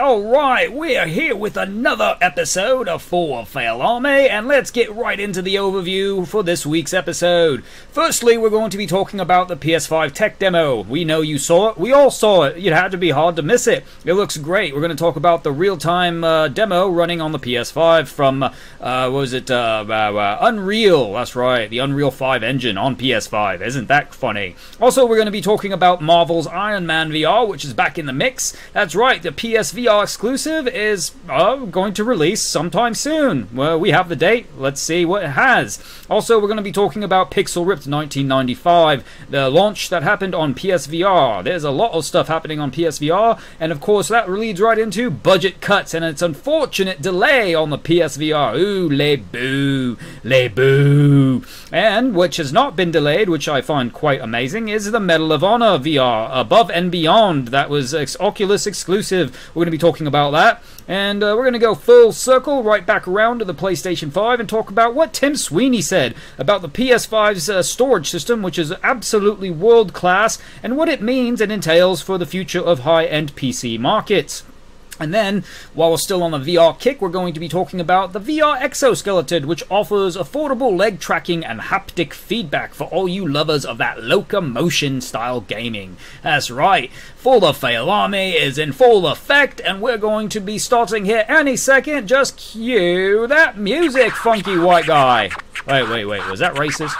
Alright, we're here with another episode of FoFA Army, and let's get right into the overview for this week's episode. Firstly, we're going to be talking about the PS5 tech demo. We know you saw it, we all saw it, it had to be hard to miss it. It looks great. We're going to talk about the real-time demo running on the PS5 from, Unreal, that's right, the Unreal 5 engine on PS5. Isn't that funny? Also, we're going to be talking about Marvel's IronMan VR, which is back in the mix. That's right, the PSVR exclusive is going to release sometime soon. Well, we have the date. Let's see what it has. Also, we're going to be talking about Pixel Ripped 1995, the launch that happened on PSVR. There's a lot of stuff happening on PSVR, and of course that leads right into Buget Cuts and its unfortunate delay on the PSVR. Ooh, les boo, les boo. And which has not been delayed, which I find quite amazing, is the Medal of Honor VR Above and Beyond. That was Oculus exclusive. We're going to be talking about that, and we're going to go full circle right back around to the PlayStation 5 and talk about what Tim Sweeney said about the PS5's storage system, which is absolutely world class, and what it means and entails for the future of high-end PC markets. And then, while we're still on the VR kick, we're going to be talking about the VR Exoskeleton, which offers affordable leg tracking and haptic feedback for all you lovers of that locomotion-style gaming. That's right, FoFA Army is in full effect, and we're going to be starting here any second. Just cue that music, funky white guy. Wait, was that racist?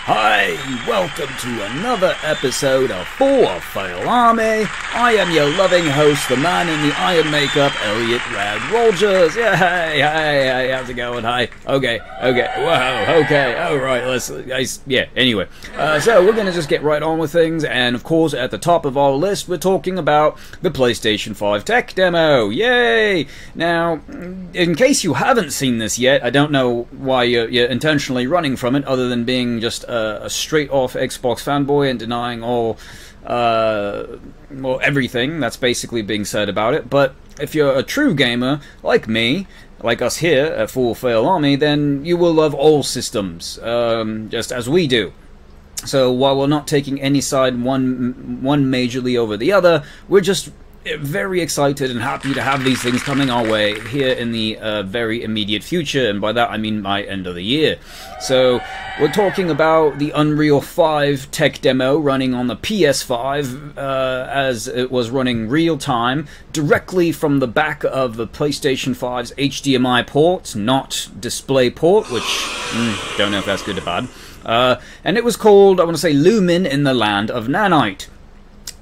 Hi, welcome to another episode of FoFA Army. I am your loving host, the man in the iron makeup, Elliot Rad Rogers. Yeah, hey, how's it going? Hi. Okay, whoa, okay, alright, anyway. So we're gonna just get right on with things, and of course, at the top of our list, we're talking about the PlayStation 5 tech demo. Yay! Now, in case you haven't seen this yet, I don't know why you're intentionally running from it, other than being just a straight-off Xbox fanboy and denying all, everything that's basically being said about it. But if you're a true gamer, like me, like us here at FoFA Army, then you will love all systems, just as we do. So while we're not taking any side one majorly over the other, we're just very excited and happy to have these things coming our way here in the very immediate future, and by that I mean by end of the year. So we're talking about the Unreal 5 tech demo running on the PS5 as it was running real time directly from the back of the PlayStation 5's HDMI port, not display port, which don't know if that's good or bad. And it was called, I want to say, Lumen in the Land of Nanite.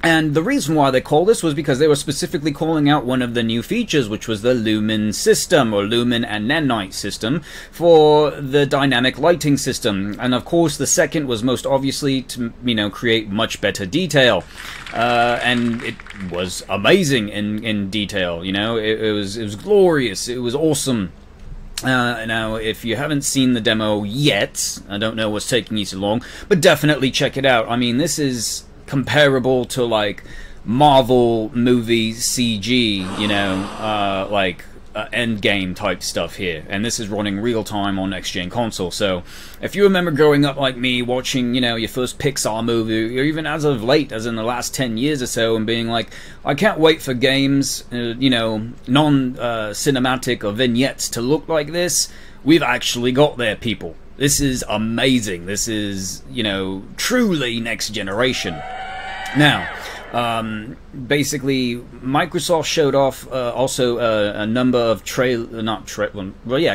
And the reason why they called this was because they were specifically calling out one of the new features, which was the Lumen system, or Lumen and Nanite system, for the dynamic lighting system. And of course, the second was most obviously to, create much better detail. And it was amazing in detail, it was glorious, it was awesome. Now, if you haven't seen the demo yet, I don't know what's taking you so long, but definitely check it out. I mean, this is comparable to like Marvel movie CG, like Endgame type stuff here, and this is running real time on next gen console. So if you remember growing up like me, watching your first Pixar movie, or even as of late, as in the last 10 years or so, and being like, I can't wait for games, non-cinematic or vignettes to look like this, we've actually got there, people. This is amazing. This is, truly next generation. Now, basically, Microsoft showed off also a number of I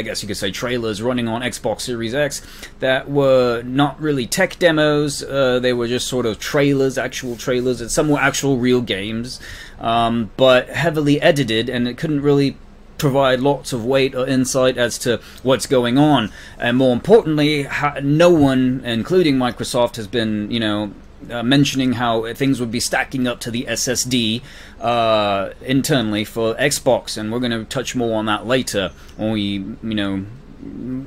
guess you could say trailers running on Xbox Series X that were not really tech demos. They were just sort of trailers, actual trailers, and some were actual real games, but heavily edited, and it couldn't really provide lots of weight or insight as to what's going on. And more importantly, no one, including Microsoft, has been, mentioning how things would be stacking up to the SSD internally for Xbox, and we're going to touch more on that later when we,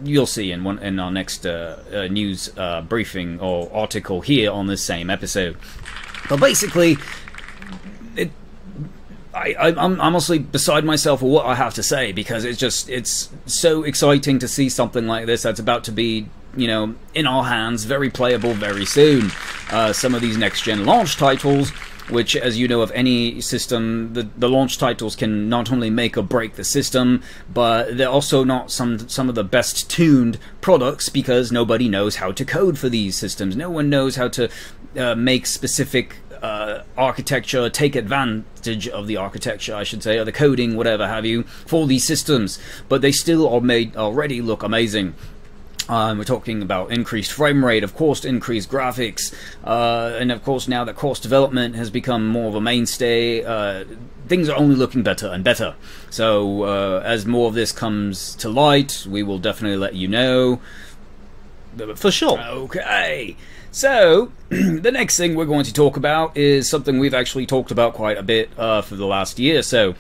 you'll see in our next news briefing or article here on this same episode. But basically, I'm honestly beside myself with what I have to say, because it's so exciting to see something like this that's about to be, in our hands, very playable very soon. Some of these next-gen launch titles which, as you know, of any system, the launch titles can not only make or break the system, but they're also not some of the best tuned products, because nobody knows how to code for these systems. No one knows how to make specific architecture, take advantage of the architecture, I should say, or the coding, whatever have you, for these systems. But they still are made already look amazing. We're talking about increased frame rate, of course, increased graphics, and of course now that cross development has become more of a mainstay, things are only looking better and better. So as more of this comes to light, we will definitely let you know. For sure. Okay. So, the next thing we're going to talk about is something we've actually talked about quite a bit for the last year or so.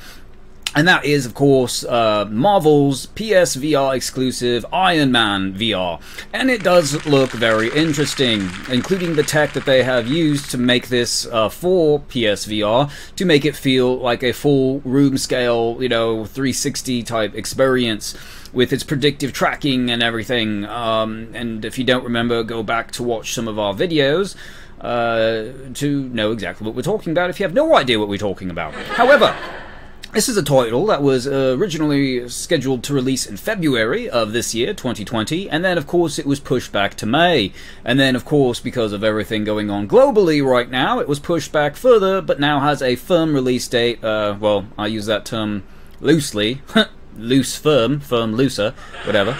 And that is, of course, Marvel's PSVR exclusive IronMan VR. And it does look very interesting, including the tech that they have used to make this for PSVR, to make it feel like a full room scale, 360 type experience, with its predictive tracking and everything. And if you don't remember, go back to watch some of our videos to know exactly what we're talking about if you have no idea what we're talking about. However, this is a title that was originally scheduled to release in February of this year, 2020, and then of course it was pushed back to May. And then of course, because of everything going on globally right now, it was pushed back further, but now has a firm release date, well, I use that term loosely, loose firm looser, whatever,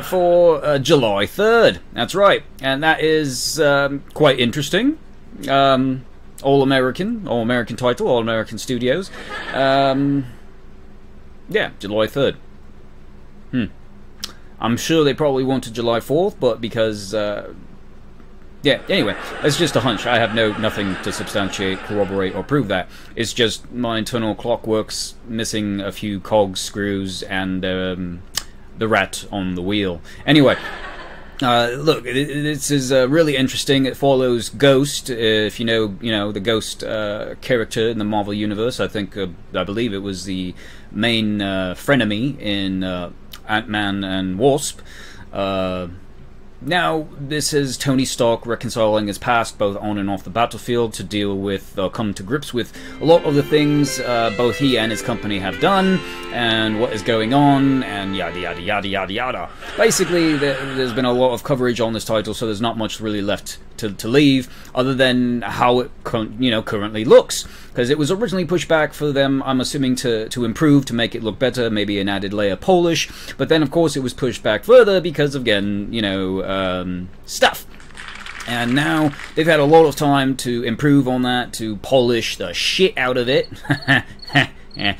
for July 3rd. That's right, and that is quite interesting. All-American title, All-American Studios. Yeah, July 3rd. I'm sure they probably wanted July 4th, but because yeah, anyway, it's just a hunch. I have nothing to substantiate, corroborate, or prove that. It's just my internal clockwork's missing a few cogs, screws, and the rat on the wheel. Anyway, look, this is really interesting. It follows Ghost. If you know the Ghost character in the Marvel Universe, I believe it was the main frenemy in Ant-Man and Wasp. Now, this is Tony Stark reconciling his past, both on and off the battlefield, to deal with, come to grips with a lot of the things both he and his company have done, and what is going on, and yada yada yada yada yada. Basically, there's been a lot of coverage on this title, so there's not much really left to leave, other than how it currently looks. Because it was originally pushed back for them, I'm assuming, to improve, to make it look better, maybe an added layer polish. But then, of course, it was pushed back further because, again, stuff. And now they've had a lot of time to improve on that, to polish the shit out of it. Yeah.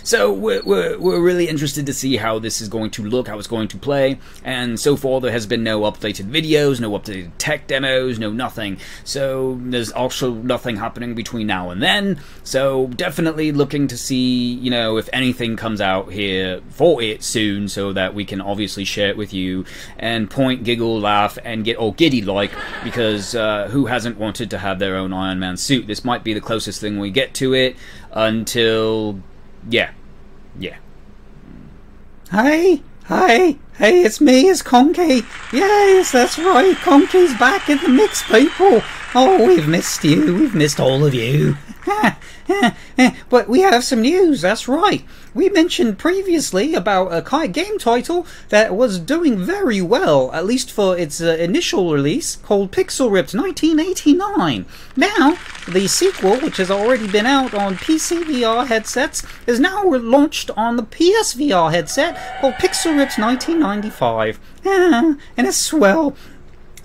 So we're really interested to see how this is going to look, how it's going to play, and so far there has been no updated videos, no updated tech demos, no nothing. So there's also nothing happening between now and then. So definitely looking to see, if anything comes out here for it soon, so that we can obviously share it with you and point, giggle, laugh, and get all giddy like, because who hasn't wanted to have their own Iron Man suit? This might be the closest thing we get to it. Until, yeah. Hey, it's me, it's Conky. Yes, that's right, Conky's back in the mix, people. Oh, we've missed you, we've missed all of you. But we have some news, that's right. We mentioned previously about a game title that was doing very well, at least for its initial release, called Pixel Ripped 1989. Now, the sequel, which has already been out on PC VR headsets, is now launched on the PSVR headset called Pixel Ripped 1995. And it's swell.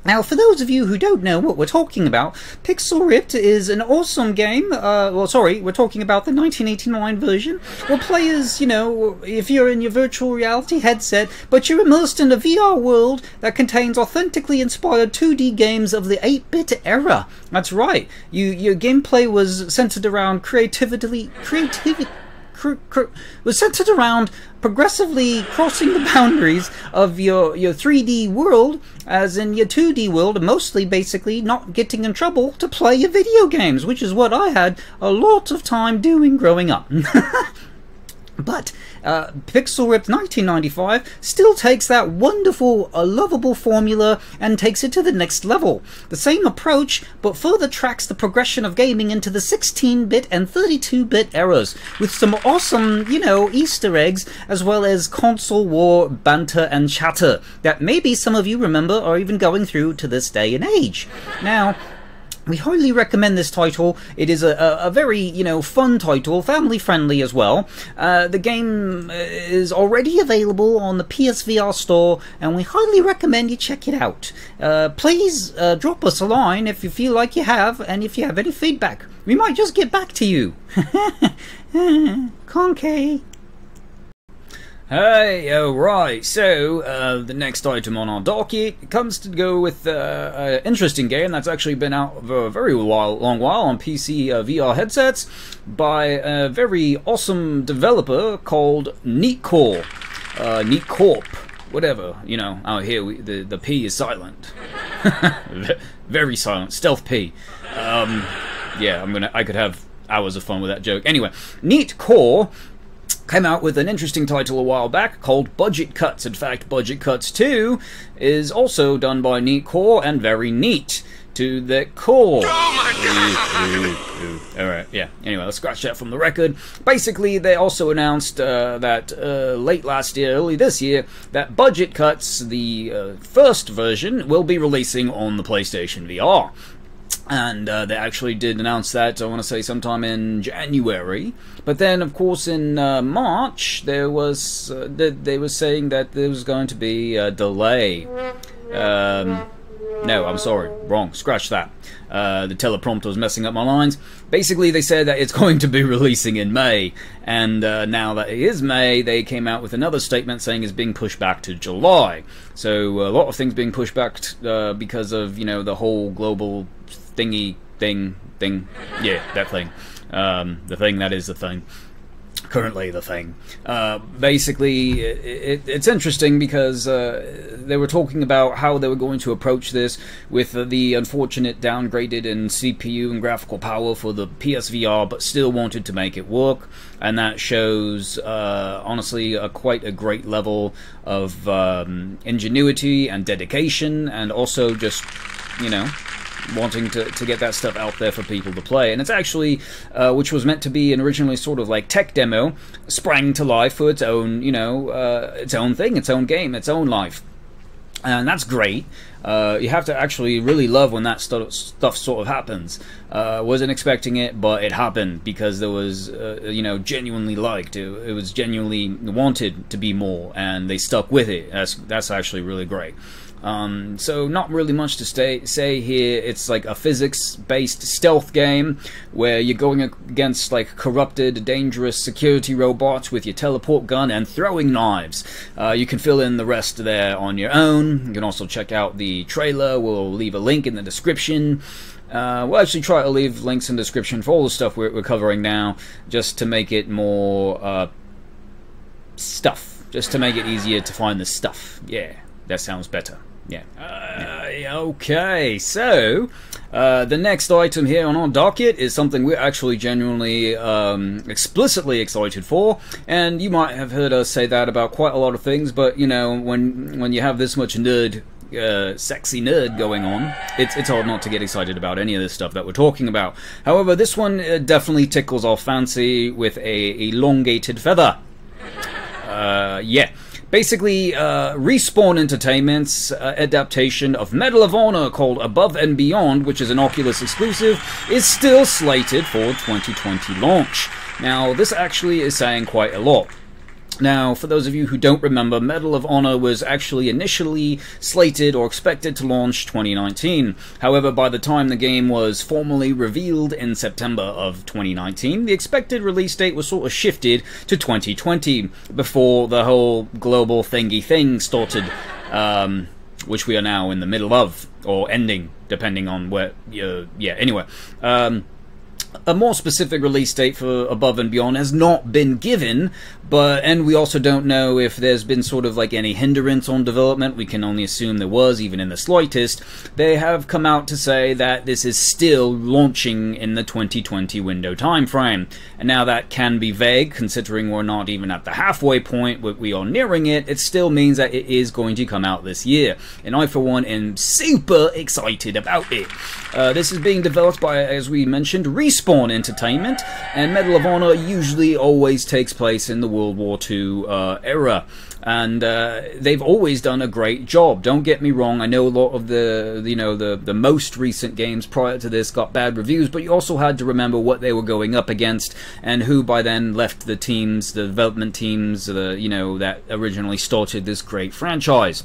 Now, for those of you who don't know what we're talking about, Pixel Ripped is an awesome game. Well, sorry, we're talking about the 1989 version, where players, if you're in your virtual reality headset, but you're immersed in a VR world that contains authentically inspired 2D games of the 8-bit era. That's right. Your gameplay was centered around was centered around progressively crossing the boundaries of your 3D world, as in your 2D world, and mostly basically not getting in trouble to play your video games, which is what I had a lot of time doing growing up. But Pixel Ripped 1995 still takes that wonderful, lovable formula and takes it to the next level. The same approach, but further tracks the progression of gaming into the 16-bit and 32-bit eras, with some awesome, you know, Easter eggs, as well as console war banter and chatter that maybe some of you remember or even going through to this day and age. Now, we highly recommend this title. It is a very, you know, fun title, family friendly as well. The game is already available on the PSVR store, and we highly recommend you check it out. Please drop us a line if you feel like you have, and if you have any feedback. We might just get back to you. Concay. Hey, alright, so the next item on our docket comes to go with an interesting game that's actually been out for a very long while on PC VR headsets by a very awesome developer called Neatcore. Neatcorp, whatever, you know, out here the P is silent. Very silent, stealth P. Yeah, I could have hours of fun with that joke. Anyway, Neatcore came out with an interesting title a while back called Buget Cuts. In fact, Buget Cuts 2 is also done by Neatcore and very neat to the core. Oh my god! Alright, yeah. Anyway, let's scratch that from the record. Basically, they also announced that late last year, early this year, that Buget Cuts, the first version, will be releasing on the PlayStation VR. And they actually did announce that, I want to say, sometime in January. But then, of course, in March, there was they were saying that there was going to be a delay. No, I'm sorry, wrong. Scratch that. The teleprompter was messing up my lines. Basically, they said that it's going to be releasing in May, and now that it is May, they came out with another statement saying it's being pushed back to July. So a lot of things being pushed back because of, you know, the whole global thing. Yeah, that thing. The thing that is the thing. Currently the thing. Basically, it's interesting because they were talking about how they were going to approach this with the unfortunate downgraded in CPU and graphical power for the PSVR, but still wanted to make it work, and that shows honestly quite a great level of ingenuity and dedication, and also just, you know, wanting to get that stuff out there for people to play. And it's actually, which was meant to be an originally sort of like tech demo, sprang to life for its own, you know, its own thing, its own game, its own life. And that's great. You have to actually really love when that stuff sort of happens. Wasn't expecting it, but it happened because there was, you know, genuinely liked. It was genuinely wanted to be more, and they stuck with it. That's actually really great. So not really much to say here. It's like a physics-based stealth game where you're going against like corrupted, dangerous security robots with your teleport gun and throwing knives. You can fill in the rest there on your own. You can also check out the trailer. We'll leave a link in the description. We'll actually try to leave links in the description for all the stuff we're covering now, just to make it more stuff. Just to make it easier to find the stuff. Yeah, that sounds better. Yeah. Okay, so the next item here on our docket is something we're actually genuinely explicitly excited for, and you might have heard us say that about quite a lot of things, but you know, when you have this much nerd, sexy nerd going on, it's hard not to get excited about any of this stuff that we're talking about. However, this one definitely tickles our fancy with a elongated feather. Yeah. Basically, Respawn Entertainment's adaptation of Medal of Honor called Above and Beyond, which is an Oculus exclusive, is still slated for 2020 launch. Now, this actually is saying quite a lot. Now, for those of you who don't remember, Medal of Honor was actually initially slated or expected to launch 2019. However, by the time the game was formally revealed in September of 2019, the expected release date was sort of shifted to 2020 before the whole global thingy thing started, which we are now in the middle of, or ending, depending on where, yeah, anyway. A more specific release date for Above and Beyond has not been given, And we also don't know if there's been sort of like any hindrance on development. We can only assume there was, even in the slightest. They have come out to say that this is still launching in the 2020 window timeframe. And now that can be vague, considering we're not even at the halfway point, but we are nearing it. It still means that it is going to come out this year. And I, for one, am super excited about it. This is being developed by, as we mentioned, Respawn Entertainment, and Medal of Honor usually always takes place in the World War II era. And they've always done a great job. Don't get me wrong. I know a lot of the most recent games prior to this got bad reviews, but you also had to remember what they were going up against and who by then left the teams, the development teams, that originally started this great franchise.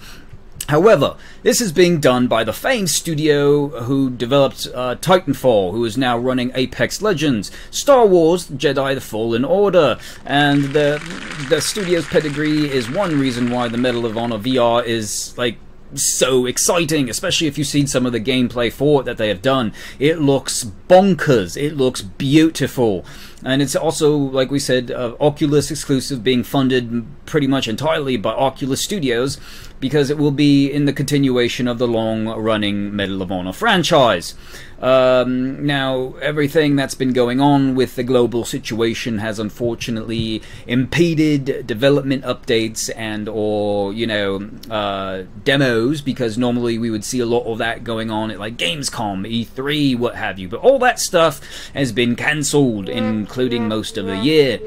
However, this is being done by the famed studio who developed Titanfall, who is now running Apex Legends, Star Wars Jedi The Fallen Order, and the studio's pedigree is one reason why the Medal of Honor VR is like so exciting, especially if you've seen some of the gameplay for it that they have done. It looks bonkers, it looks beautiful, and it's also, like we said, Oculus exclusive, being funded pretty much entirely by Oculus Studios, because it will be in the continuation of the long-running Medal of Honor franchise. Now, everything that's been going on with the global situation has unfortunately impeded development updates and or demos, because normally we would see a lot of that going on at like Gamescom, E3, what have you, but all that stuff has been cancelled, including most of the year.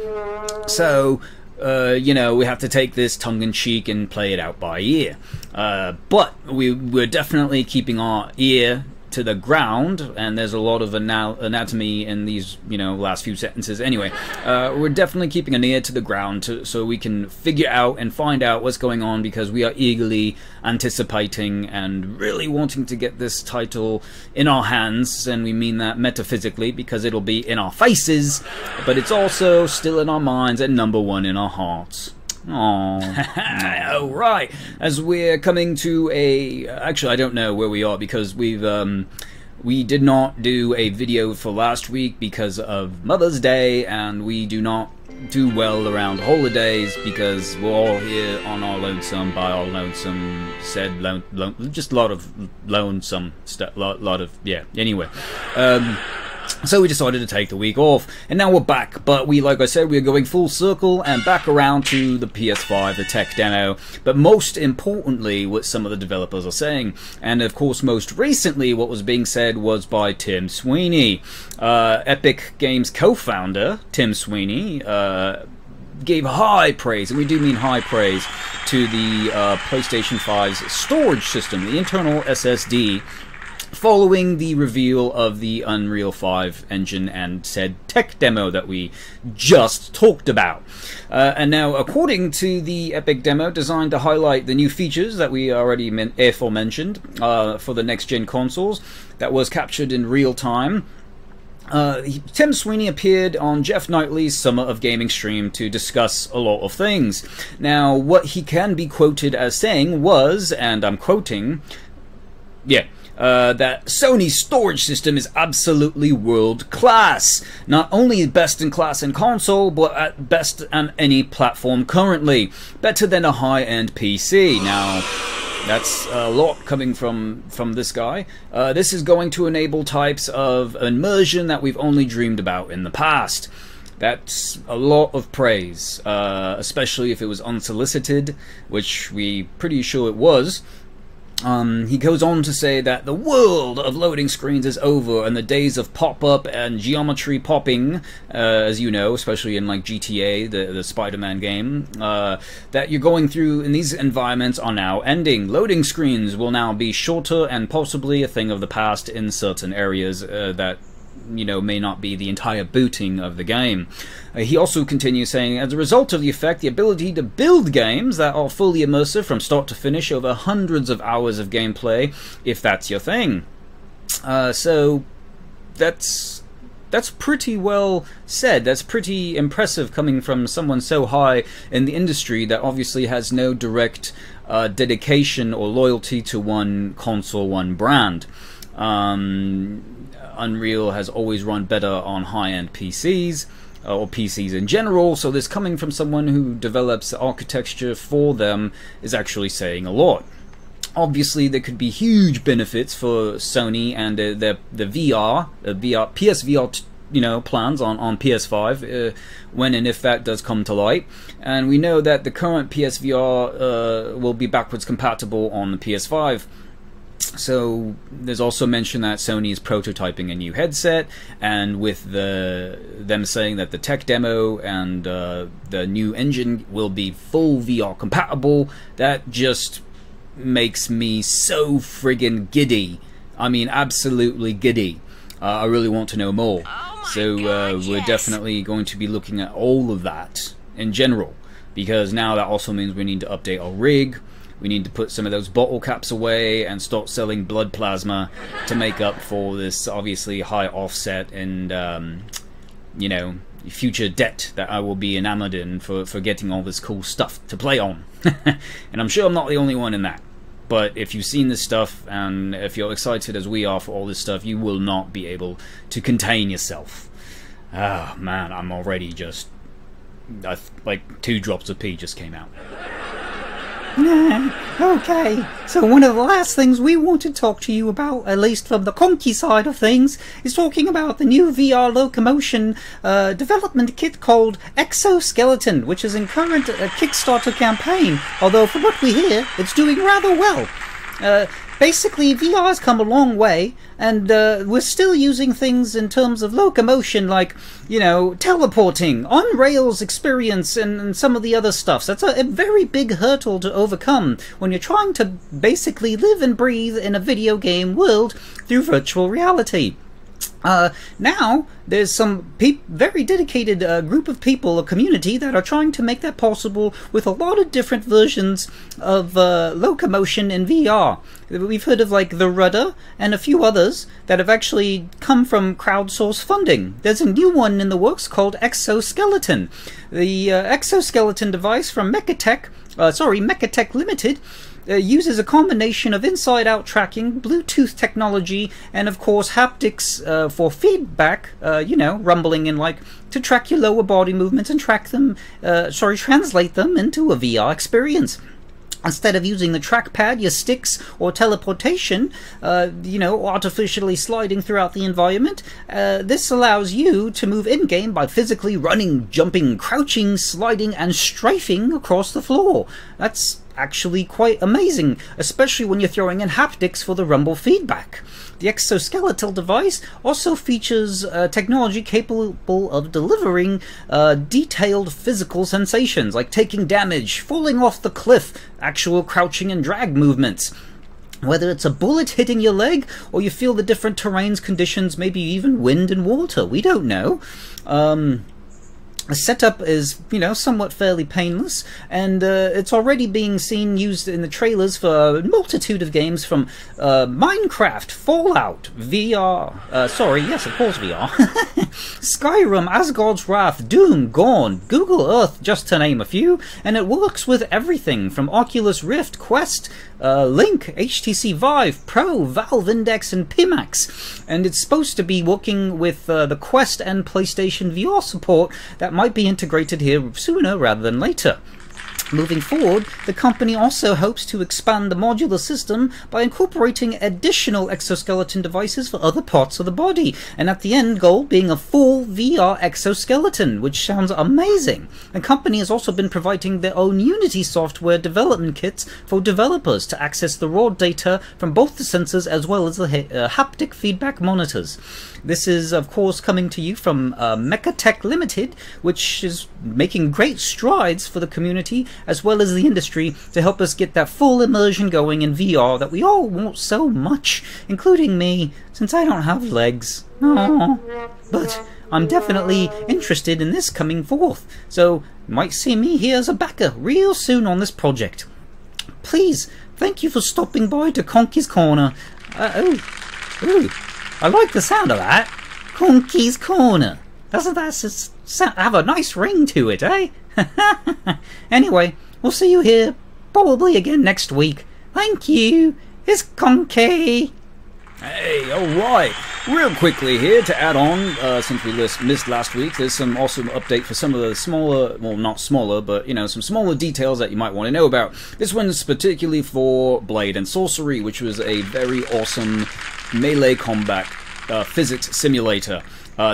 So we have to take this tongue-in-cheek and play it out by ear. But we're definitely keeping our ear to the ground, and there's a lot of anatomy in these last few sentences. Anyway, we're definitely keeping an ear to the ground so we can figure out and find out what's going on, because we are eagerly anticipating and really wanting to get this title in our hands, and we mean that metaphysically, because it'll be in our faces, but it's also still in our minds and #1 in our hearts. Oh, right. As we're coming to actually, I don't know where we are, because we did not do a video for last week because of Mother's Day, and we do not do well around holidays because we're all here on our lonesome, by our lonesome, just a lot of lonesome stuff, anyway. So we decided to take the week off, and now we're back, but like I said, we're going full circle and back around to the PS5, the tech demo, but most importantly, what some of the developers are saying. And of course, most recently, what was being said was by Tim Sweeney. Epic Games co-founder, Tim Sweeney, gave high praise, and we do mean high praise, to the PlayStation 5's storage system, the internal SSD, following the reveal of the Unreal 5 engine and said tech demo that we just talked about. And now, according to the Epic demo, designed to highlight the new features that we already aforementioned for the next-gen consoles, that was captured in real time. Tim Sweeney appeared on Jeff Knightley's Summer of Gaming stream to discuss a lot of things. Now, what he can be quoted as saying was, and I'm quoting, that Sony's storage system is absolutely world-class. Not only best in class in console, but at best on any platform currently. Better than a high-end PC. Now, that's a lot coming from this guy. This is going to enable types of immersion that we've only dreamed about in the past. That's a lot of praise, especially if it was unsolicited, which we're pretty sure it was. He goes on to say that the world of loading screens is over, and the days of pop-up and geometry popping, as you know, especially in like GTA, the Spider-Man game, that you're going through in these environments are now ending. Loading screens will now be shorter and possibly a thing of the past in certain areas that may not be the entire booting of the game. He also continues saying, as a result of the effect, the ability to build games that are fully immersive from start to finish over hundreds of hours of gameplay, if that's your thing. So that's pretty well said. That's pretty impressive coming from someone so high in the industry that obviously has no direct dedication or loyalty to one console, one brand. Unreal has always run better on high-end PCs, or PCs in general, so this coming from someone who develops architecture for them is actually saying a lot. Obviously, there could be huge benefits for Sony and the PSVR, plans on PS5 when and if that does come to light. And we know that the current PSVR will be backwards compatible on the PS5. So there's also mention that Sony is prototyping a new headset, and with them saying that the tech demo and the new engine will be full VR compatible, that just makes me so friggin' giddy. I mean, absolutely giddy. I really want to know more. So we're definitely going to be looking at all of that in general, because now that also means we need to update our rig. We need to put some of those bottle caps away and start selling blood plasma to make up for this obviously high offset and future debt that I will be enamored in for getting all this cool stuff to play on. And I'm sure I'm not the only one in that. But if you've seen this stuff and if you're excited as we are for all this stuff, you will not be able to contain yourself. Oh man, I'm already just like 2 drops of pee just came out. Okay, so one of the last things we want to talk to you about, at least from the conky side of things, is talking about the new VR locomotion development kit called Exoskeleton, which is in current Kickstarter campaign, although from what we hear, it's doing rather well. Basically, VR has come a long way, and we're still using things in terms of locomotion, like, teleporting, on-rails experience, and some of the other stuff. So that's a very big hurdle to overcome when you're trying to basically live and breathe in a video game world through virtual reality. Now, there's some very dedicated group of people, a community, that are trying to make that possible with a lot of different versions of locomotion in VR. We've heard of like the Rudder and a few others that have actually come from crowdsourced funding. There's a new one in the works called Exoskeleton. The Exoskeleton device from Mechatech Limited uses a combination of inside-out tracking, Bluetooth technology, and of course haptics for feedback, rumbling and to track your lower body movements and translate them into a VR experience. Instead of using the trackpad, your sticks, or teleportation, artificially sliding throughout the environment, this allows you to move in-game by physically running, jumping, crouching, sliding, and strafing across the floor. That's actually quite amazing, especially when you're throwing in haptics for the rumble feedback. The exoskeletal device also features technology capable of delivering detailed physical sensations, like taking damage, falling off the cliff, actual crouching and drag movements. Whether it's a bullet hitting your leg, or you feel the different terrain's conditions, maybe even wind and water, we don't know. The setup is, somewhat fairly painless, and it's already being used in the trailers for a multitude of games from Minecraft, Fallout, VR, yes, of course VR, Skyrim, Asgard's Wrath, Doom, Gorn, Google Earth, just to name a few, and it works with everything from Oculus Rift, Quest, Link, HTC Vive, Pro, Valve Index, and Pimax, and it's supposed to be working with the Quest and PlayStation VR support that might be integrated here sooner rather than later. Moving forward, the company also hopes to expand the modular system by incorporating additional exoskeleton devices for other parts of the body, and at the end goal being a full VR exoskeleton, which sounds amazing. The company has also been providing their own Unity software development kits for developers to access the raw data from both the sensors as well as the haptic feedback monitors. This is, of course, coming to you from Mechatech Limited, which is making great strides for the community as well as the industry to help us get that full immersion going in VR that we all want so much, including me, since I don't have legs. Aww. But I'm definitely interested in this coming forth, so you might see me here as a backer real soon on this project. Please, thank you for stopping by to Conky's Corner. I like the sound of that. Conky's Corner. Doesn't that have a nice ring to it, eh? Anyway, we'll see you here probably again next week. Thank you. It's Conky. Hey, alright. Real quickly here to add on, since we missed last week, there's some awesome update for some of the smaller, well not smaller, but you know, some smaller details that you might want to know about. This one's particularly for Blade and Sorcery, which was a very awesome melee combat physics simulator.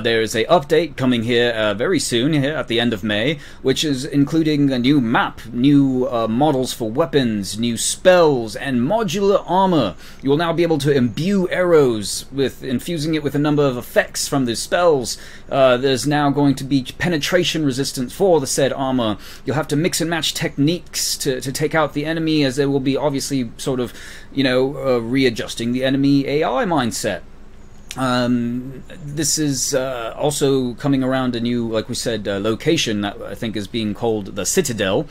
There's a update coming here very soon, here at the end of May, which is including a new map, new models for weapons, new spells, and modular armor. You will now be able to imbue arrows with infusing it with a number of effects from the spells. There's now going to be penetration resistance for the said armor. You'll have to mix and match techniques to take out the enemy, as there will be obviously sort of, you know, readjusting the enemy AI mindset. This is also coming around a new, like we said, location that I think is being called the Citadel,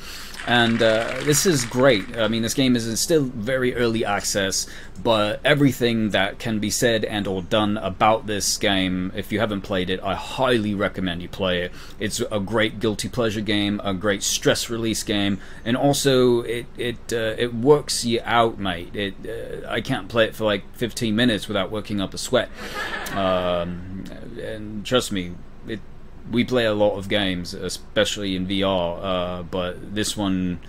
and this is great. I mean, this game is still very early access, but everything that can be said and or done about this game, if you haven't played it, I highly recommend you play it. It's a great guilty pleasure game, a great stress release game, and also it works you out, mate. I can't play it for like 15 minutes without working up a sweat. And trust me, we play a lot of games, especially in VR, but this one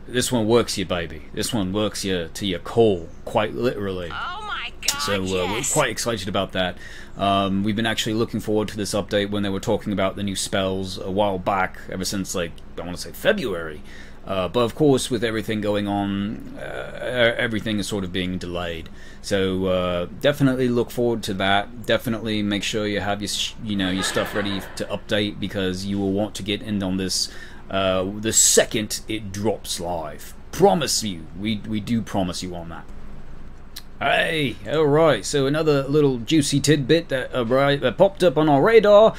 works you, baby. This one works you to your core, quite literally. Oh my god, so we're quite excited about that. We've been actually looking forward to this update when they were talking about the new spells a while back, ever since, like, I want to say February. But of course, with everything going on, everything is sort of being delayed. So definitely look forward to that. Definitely make sure you have your stuff ready to update, because you will want to get in on this the second it drops live. Promise you, we do promise you on that. Hey, alright, so another little juicy tidbit that popped up on our radar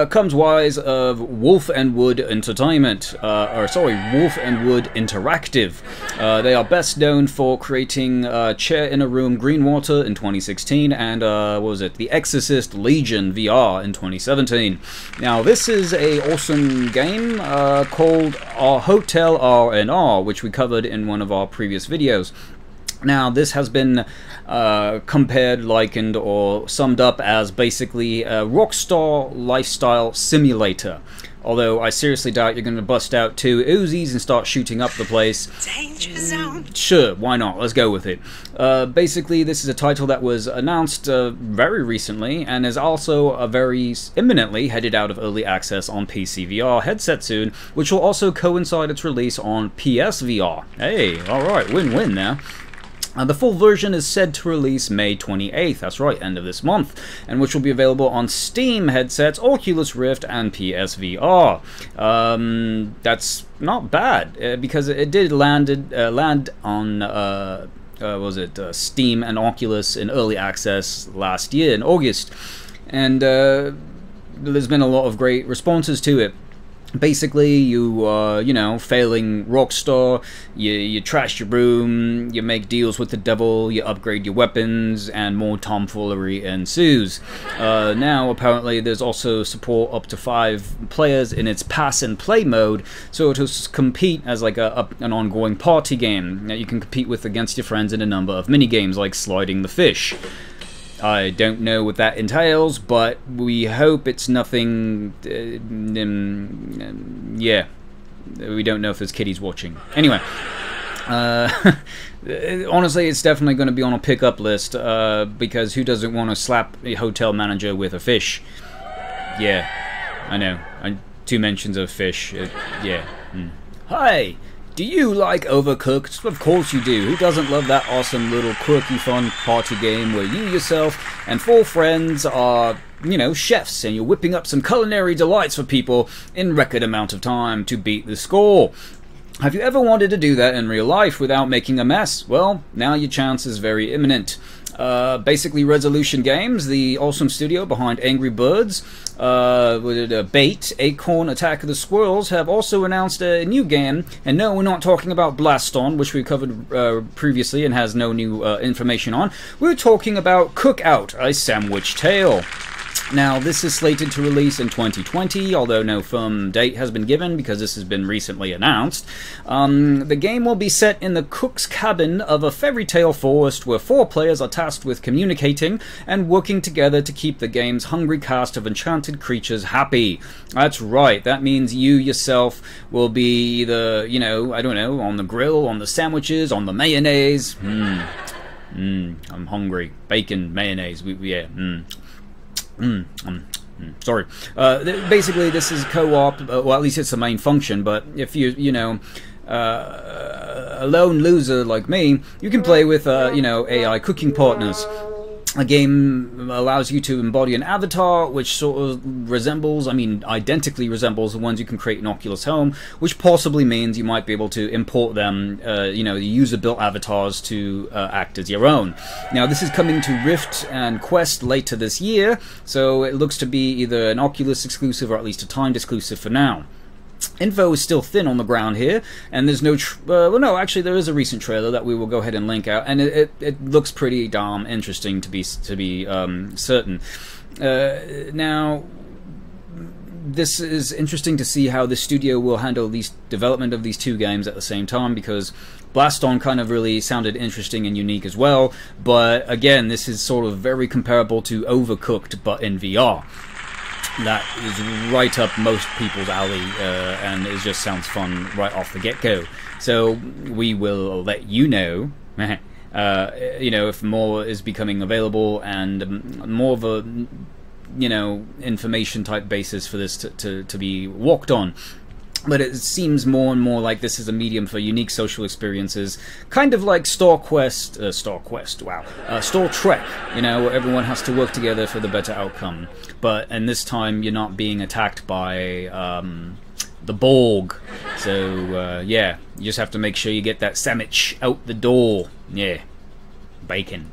comes wise of Wolf and Wood Entertainment, Wolf and Wood Interactive. They are best known for creating Chair in a Room Greenwater in 2016 and, what was it, The Exorcist Legion VR in 2017. Now, this is a awesome game called HotelRR, which we covered in one of our previous videos. Now, this has been compared, likened, or summed up as basically a Rockstar lifestyle simulator. Although I seriously doubt you're going to bust out 2 Uzis and start shooting up the place. Danger zone. Sure, why not? Let's go with it. Basically, this is a title that was announced very recently, and is also very imminently headed out of early access on PC VR headset soon, which will also coincide its release on PSVR. Hey, alright, win-win now. The full version is said to release May 28th, that's right, end of this month, and which will be available on Steam headsets, Oculus Rift, and PSVR. That's not bad, because it did land on Steam and Oculus in early access last year in August, and there's been a lot of great responses to it. Basically, you know, failing Rockstar, you trash your room, you make deals with the devil, you upgrade your weapons, and more tomfoolery ensues. Now, apparently, there's also support up to 5 players in its pass and play mode, so it'll compete as like an ongoing party game that you can compete with against your friends in a number of mini games like Sliding the Fish. I don't know what that entails, but we hope it's nothing, yeah, we don't know if there's kiddies watching. Anyway, honestly, it's definitely going to be on a pickup list, because who doesn't want to slap a hotel manager with a fish? Yeah, I know, 2 mentions of fish, yeah. Hi! Do you like Overcooked? Of course you do. Who doesn't love that awesome little quirky fun party game where you yourself and 4 friends are, you know, chefs, and you're whipping up some culinary delights for people in record amount of time to beat the score? Have you ever wanted to do that in real life without making a mess? Well, now your chance is very imminent. Basically, Resolution Games, the awesome studio behind Angry Birds, Bait, Acorn, Attack of the Squirrels, have also announced a new game. And no, we're not talking about Blaston, which we covered previously and has no new information on. We're talking about CookOut, a sandwich tale. Now, this is slated to release in 2020, although no firm date has been given because this has been recently announced. The game will be set in the cook's cabin of a fairy tale forest where 4 players are tasked with communicating and working together to keep the game's hungry cast of enchanted creatures happy. That's right, that means you yourself will be either, you know, I don't know, on the grill, on the sandwiches, on the mayonnaise. I'm hungry. Bacon, mayonnaise, yeah. Sorry. Basically, this is co-op. Well, at least it's the main function. But if you know, a lone loser like me, you can play with you know, AI cooking partners. A game allows you to embody an avatar which sort of resembles, I mean identically resembles the ones you can create in Oculus Home, which possibly means you might be able to import them, you know, the user-built avatars to act as your own. Now this is coming to Rift and Quest later this year, so it looks to be either an Oculus exclusive or at least a timed exclusive for now. Info is still thin on the ground here, and there's no well, no, actually there is a recent trailer that we will go ahead and link out, and it looks pretty darn interesting to be certain. Now, this is interesting to see how the studio will handle the development of these 2 games at the same time, because Blaston kind of really sounded interesting and unique as well, but again, this is sort of very comparable to Overcooked, but in VR. That is right up most people's alley, and it just sounds fun right off the get-go. So we will let you know, you know, if more is becoming available and more of a, you know, information type basis for this to be walked on. But it seems more and more like this is a medium for unique social experiences, kind of like Star Trek, you know, where everyone has to work together for the better outcome. And this time you're not being attacked by the Borg. So, yeah, you just have to make sure you get that sandwich out the door. Yeah, bacon.